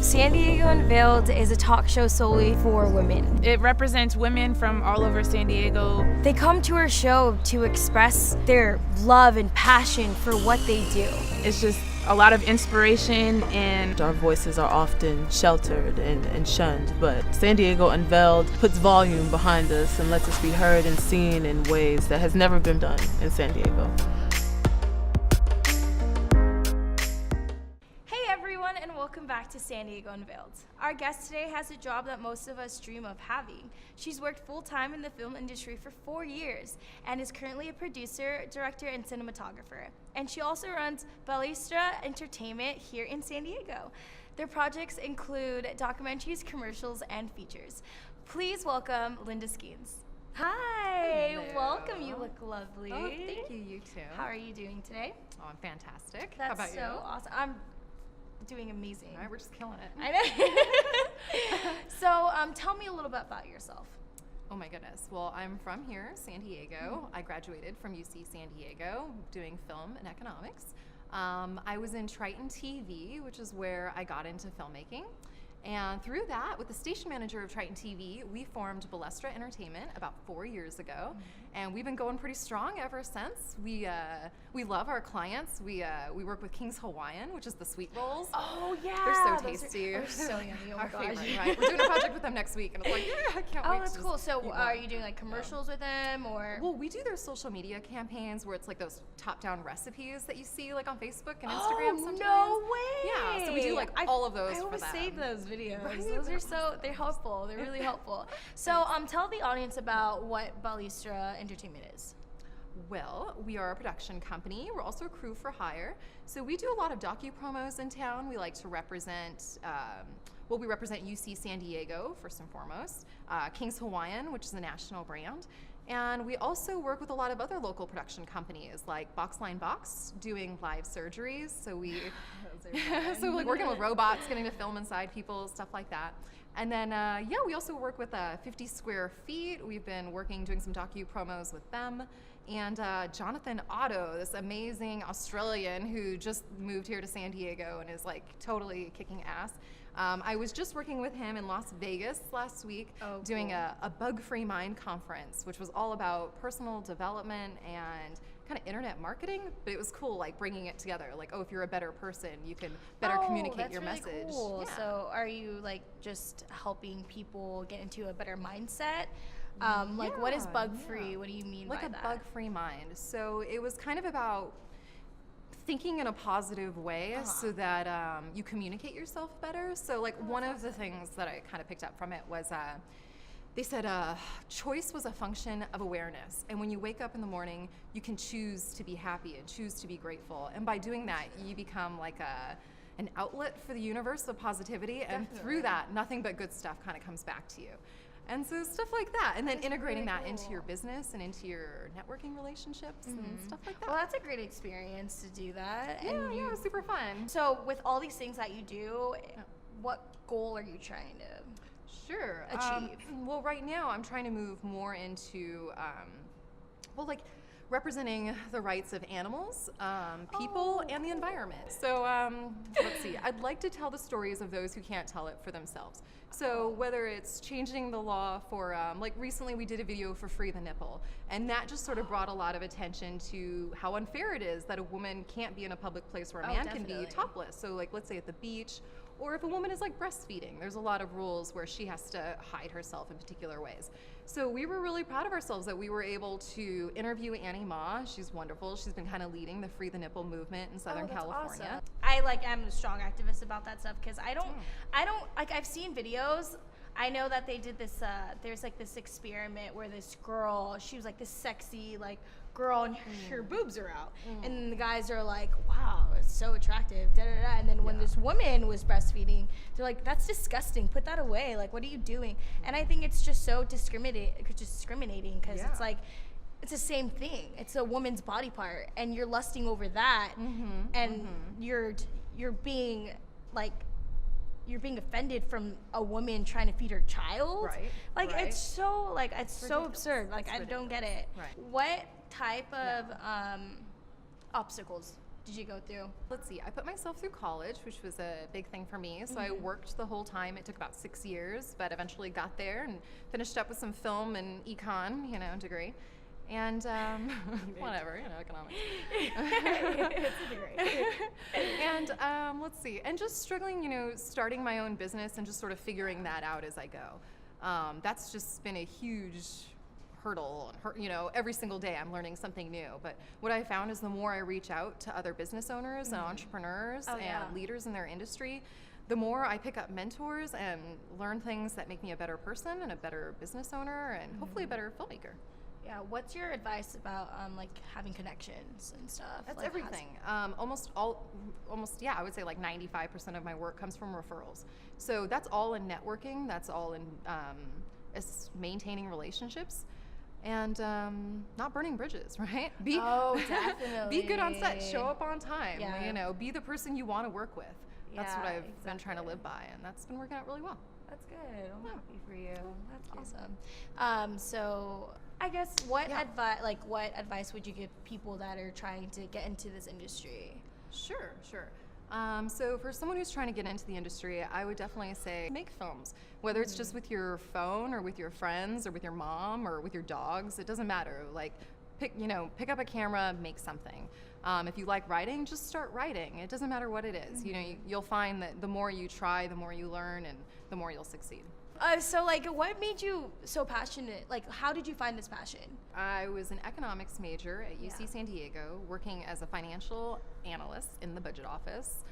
San Diego Unveiled is a talk show solely for women. It represents women from all over San Diego. They come to our show to express their love and passion for what they do. It's just a lot of inspiration, and our voices are often sheltered and shunned, but San Diego Unveiled puts volume behind us and lets us be heard and seen in ways that has never been done in San Diego. Welcome back to San Diego Unveiled. Our guest today has a job that most of us dream of having. She's worked full-time in the film industry for 4 years and is currently a producer, director, and cinematographer. And she also runs Ballistra Entertainment here in San Diego. Their projects include documentaries, commercials, and features. Please welcome Linda Skeens. Hi, Hello. Welcome. You look lovely. Oh, thank you. You too. How are you doing today? Oh, I'm fantastic. That's How about so you? awesome. I'm doing amazing. All right, we're just killing it. I know. So, tell me a little bit about yourself. Oh my goodness. Well, I'm from here, San Diego. I graduated from UC San Diego doing film and economics. I was in Triton TV, which is where I got into filmmaking. And through that, with the station manager of Triton TV, we formed Ballistra Entertainment about 4 years ago. And we've been going pretty strong ever since. We love our clients. We work with King's Hawaiian, which is the sweet rolls. Oh yeah, They're so tasty. They're so yummy. Oh my Our gosh. favorite, right? We're doing a project with them next week, and it's like, yeah, I can't wait. Oh, that's to cool. just So, eat are one. you doing like commercials with them, or? Well, we do their social media campaigns where it's like those top-down recipes that you see like on Facebook and Instagram sometimes. No way! Yeah, so we do like all of those I for always them. save those videos. Right? Those are they're helpful. They're really helpful. So, tell the audience about what Ballistra Entertainment is. Well, we are a production company. We're also a crew for hire. So we do a lot of docu-promos in town. We like to represent, we represent UC San Diego, first and foremost, King's Hawaiian, which is a national brand. And we also work with a lot of other local production companies like Boxline Box, doing live surgeries. So we, so like working with robots, getting to film inside people, stuff like that. And then, we also work with 50 Square Feet. We've been doing some docu-promos with them. And Jonathan Otto, this amazing Australian who just moved here to San Diego and is like totally kicking ass. I was just working with him in Las Vegas last week, doing a bug-free mind conference, which was all about personal development and kind of internet marketing, but it was cool, like bringing it together. Like, if you're a better person, you can better communicate your really message. Cool. Yeah. So, are you like just helping people get into a better mindset? Like, what is bug-free? Yeah. What do you mean like by a that? bug-free mind. So it was kind of about thinking in a positive way so that you communicate yourself better. So like one of the things that I kind of picked up from it was they said choice was a function of awareness. And when you wake up in the morning, you can choose to be happy and choose to be grateful. And by doing that, you become like an outlet for the universe of positivity. And through that, nothing but good stuff kind of comes back to you. And so stuff like that, and then integrating that into your business and into your networking relationships and stuff like that. Well, that's a great experience to do that. Yeah, and it was super fun. So, with all these things that you do, what goal are you trying to Sure. achieve? Well, right now I'm trying to move more into, representing the rights of animals, people, and the environment. So let's see. I'd like to tell the stories of those who can't tell it for themselves. So whether it's changing the law for, like recently we did a video for Free the Nipple, and that just sort of brought a lot of attention to how unfair it is that a woman can't be in a public place where a man can be topless. So like, let's say at the beach, or if a woman is like breastfeeding, there's a lot of rules where she has to hide herself in particular ways. So we were really proud of ourselves that we were able to interview Annie Ma. She's wonderful. She's been kind of leading the Free the Nipple movement in Southern California. Awesome. I am a strong activist about that stuff because I don't like, I've seen videos. I know that they did this, there's like this experiment where this girl, she was like this sexy like girl and her boobs are out. And then the guys are like, wow, it's so attractive, da da da. And then when this woman was breastfeeding, they're like, that's disgusting, put that away. Like, what are you doing? And I think it's just so discriminating because it's like, it's the same thing. It's a woman's body part and you're lusting over that and you're being like, you're being offended from a woman trying to feed her child. Right. Like, right. it's so, like, it's so absurd. Like, I don't get it. Right. What type of obstacles did you go through? Let's see, I put myself through college, which was a big thing for me. So I worked the whole time. It took about 6 years, but eventually got there and finished up with some film and econ, degree. And whatever, economics. It's a degree. And let's see, and just struggling, starting my own business and just sort of figuring that out as I go. That's just been a huge hurdle. Every single day I'm learning something new. But what I found is the more I reach out to other business owners and entrepreneurs and leaders in their industry, the more I pick up mentors and learn things that make me a better person and a better business owner and hopefully a better filmmaker. Yeah, what's your advice about having connections and stuff? That's Like, everything. I would say like 95% of my work comes from referrals. So that's all in networking. That's all in maintaining relationships. And not burning bridges, right? Definitely. Be good on set. Show up on time. Yeah. Be the person you want to work with. That's what Yeah, I've been trying to live by, and that's been working out really well. That's good. I'm happy for you. That's awesome. So I guess what advice would you give people that are trying to get into this industry? Sure. So for someone who's trying to get into the industry, I would definitely say make films. Whether it's just with your phone or with your friends or with your mom or with your dogs, it doesn't matter. Like pick up a camera, make something. If you like writing, just start writing. It doesn't matter what it is. You'll find that the more you try, the more you learn, and the more you'll succeed. What made you so passionate? How did you find this passion? I was an economics major at UC San Diego, working as a financial analyst in the budget office,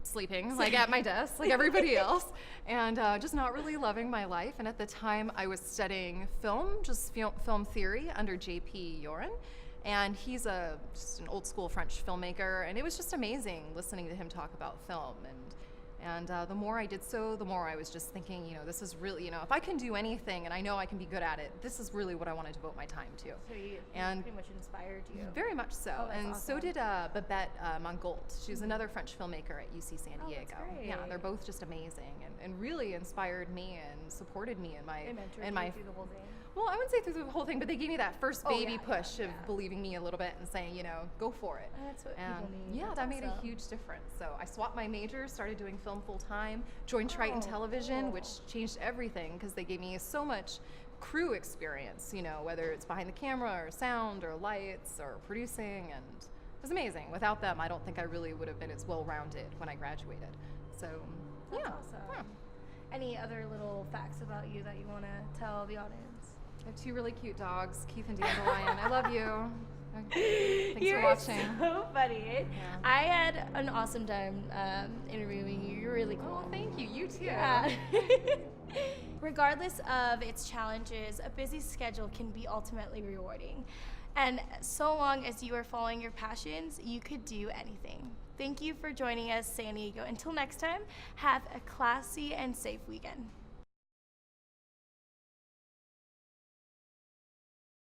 sleeping at my desk like everybody else, and just not really loving my life. And at the time, I was studying film theory under J.P. Yoren. And he's just an old school French filmmaker, and it was just amazing listening to him talk about film. And the more I did so, the more I was just thinking, this is really, if I can do anything and I know I can be good at it, this is really what I want to devote my time to. So he pretty much inspired you. Very much so. Oh, that's and awesome. So did Babette Mongault. She's another French filmmaker at UC San Diego. That's great. Yeah, they're both just amazing and really inspired me and supported me in my They mentored you through the whole thing. Well, I wouldn't say through the whole thing, but they gave me that first baby push of yeah. believing me a little bit and saying, go for it. That's what people need. Yeah, That's that made a awesome. huge difference. So I swapped my major, started doing film full time, joined Triton Television, cool. which changed everything because they gave me so much crew experience, whether it's behind the camera or sound or lights or producing, and it was amazing. Without them, I don't think I really would have been as well-rounded when I graduated. So, That's yeah. awesome. Yeah. Any other little facts about you that you want to tell the audience? I have 2 really cute dogs, Keith and Dandelion. I love you. Thanks You're for watching. so funny. Yeah. I had an awesome time interviewing you. You're really cool. Oh, thank you. You too. Yeah. Regardless of its challenges, a busy schedule can be ultimately rewarding. And so long as you are following your passions, you could do anything. Thank you for joining us, San Diego. Until next time, have a classy and safe weekend.